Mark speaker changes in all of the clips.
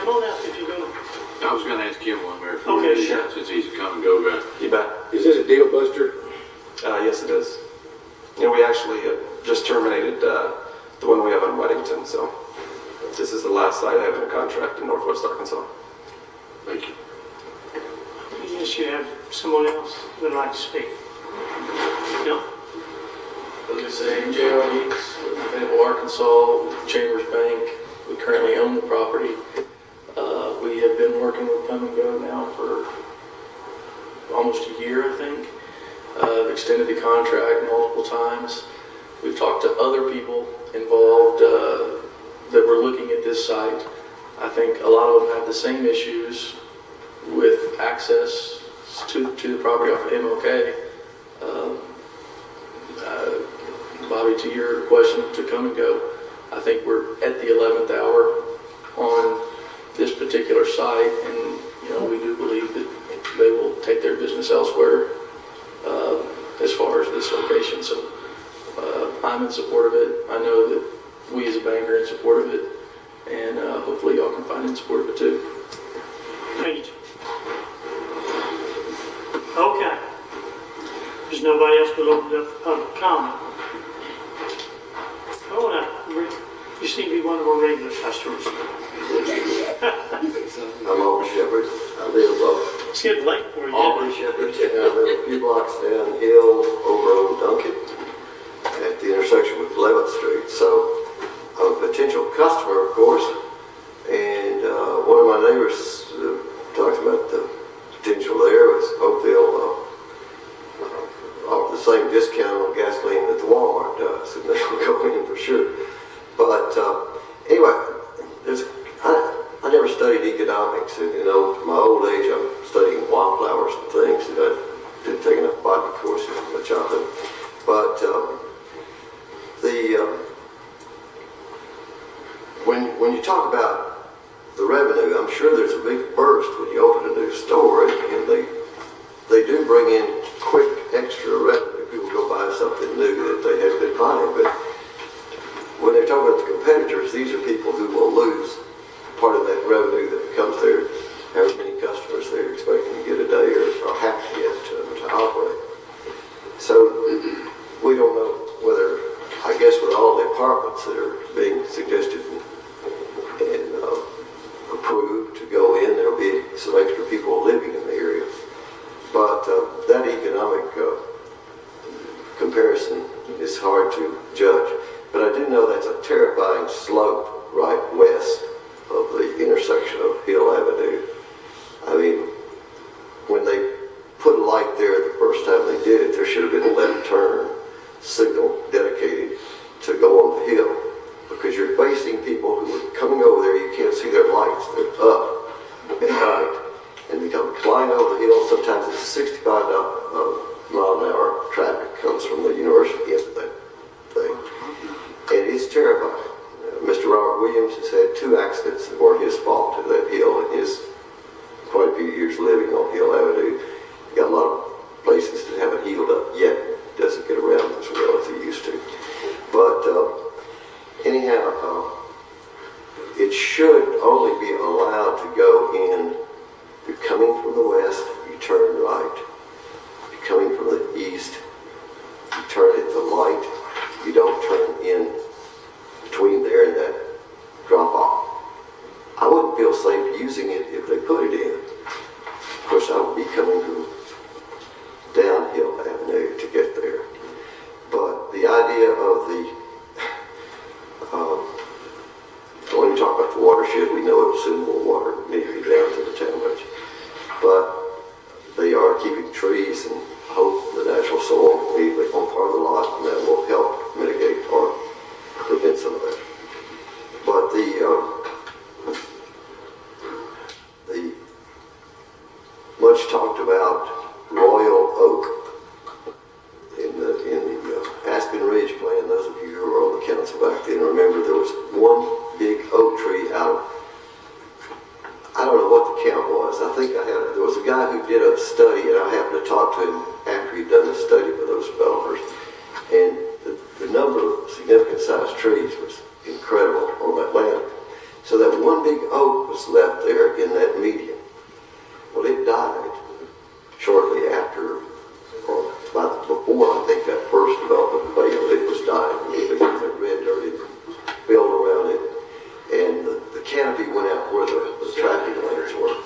Speaker 1: come on out if you're going to.
Speaker 2: I was going to ask him one there.
Speaker 1: Okay, sure.
Speaker 2: Since he's a come and go guy.
Speaker 3: You bet.
Speaker 4: Is this a deal buster?
Speaker 3: Yes, it is. We actually just terminated the one we have in Weddington, so this is the last site I have in a contract in Northwest Arkansas.
Speaker 2: Thank you.
Speaker 1: Yes, you have someone else who would like to speak. No?
Speaker 5: As I say, J.R. Weeks with Fayetteville, Arkansas, with Chambers Bank. We currently own the property. We have been working with Come and Go now for almost a year, I think. Extended the contract multiple times. We've talked to other people involved that were looking at this site. I think a lot of them have the same issues with access to the property off of MLK. Bobby, to your question, to Come and Go, I think we're at the 11th hour on this particular site, and we do believe that they will take their business elsewhere as far as this location. So I'm in support of it. I know that we as a bank are in support of it, and hopefully y'all can find in support of it too.
Speaker 1: Thank you. Okay. There's nobody else will open up for public comment. Oh, now, you seem to be one of our regular customers.
Speaker 6: I'm Aubrey Shepherd. I live
Speaker 1: It's getting late for you.
Speaker 6: Aubrey Shepherd. I live a few blocks downhill over on Duncan at the intersection with 11th Street. So I'm a potential customer, of course. And one of my neighbors talked about the potential there. Was hope they'll offer the same discount on gasoline that the Walmart does, and they'll go in for sure. But anyway, I never studied economics, and my old age I'm studying wildflowers and things, and I didn't take enough botany courses in my childhood. But when you talk about the revenue, I'm sure there's a big burst when you open a new store, and they do bring in quick extra revenue. People go buy something new that they have been buying, but when they're talking about the competitors, these are people who will lose part of that revenue that comes there, however many customers they're expecting to get a day or have to get to operate. So we don't know whether, I guess with all the apartments that are being suggested and approved to go in, there'll be some extra people living in the area. But that economic comparison is hard to judge. But I do know that's a terrifying slope right west of the intersection of Hill Avenue. I mean, when they put a light there the first time they did it, there should have been a left turn signal dedicated to go on the hill, because you're facing people who are coming over there. You can't see their lights. They're up at night, and they come flying over the hill. Sometimes it's 65 mile an hour traffic comes from the university into that thing, and it's terrifying. Mr. Robert Williams has had 2 accidents that weren't his fault to that hill in his quite a few years living on Hill Avenue. He got a lot of places that haven't healed up yet. Doesn't get around as well as he used to. But anyhow, it should only be allowed to go in. You're coming from the west, you turn right. You're coming from the east, you turn at the light. You don't turn in between there and that drop off. I wouldn't feel safe using it if they put it in. Of course, I would be coming from downhill avenue to get there. But the idea of when you talk about the watershed, we know it'll soon more water immediately down to the town edge. But they are keeping trees and hope the natural soil immediately on part of the lot, and that will help mitigate or prevent some of that. But the much talked about Royal Oak in the Aspen Ridge plan. Those of you who were on the council back then remember there was one big oak tree out. I don't know what the count was. I think there was a guy who did a study, and I happened to talk to him after he'd done the study for those developers, and the number of significant sized trees was incredible on that land. So that one big oak was left there in that median. Well, it died shortly after, or about before I think that first development failed. It was dying because the red dirt had built around it, and the canopy went out where the traffic lanes were.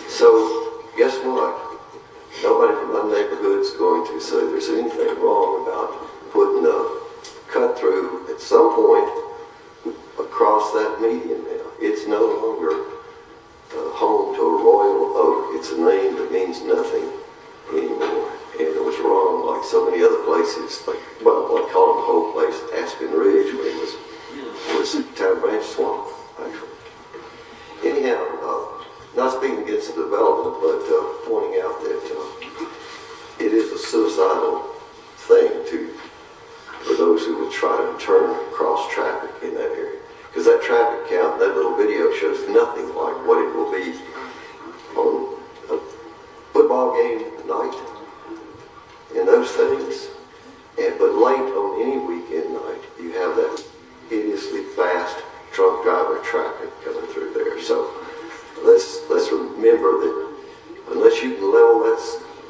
Speaker 6: So guess what? Nobody from my neighborhood's going to say there's anything wrong about putting a cut through at some point across that median now. It's no longer home to a royal oak. It's a name that means nothing anymore. And it was wrong like so many other places, like call them the whole place Aspen Ridge when it was Town Branch Swamp, actually. Anyhow, not speaking against the development, but pointing out that it is a suicidal thing for those who would try to turn cross traffic in that area. Because that traffic count, that little video shows nothing like what it will be on a football game night and those things. But late on any weekend night, you have that hideously fast drunk driver traffic coming through there. So let's remember that unless you can level that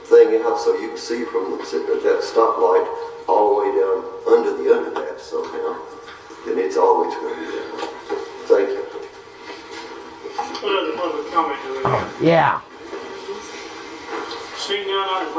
Speaker 6: thing out so you can see from that stoplight all the way down under the underpass somehow, then it's always going to be that way. Thank you.
Speaker 1: What other public comment do we have?
Speaker 4: Yeah.
Speaker 1: Seeing none,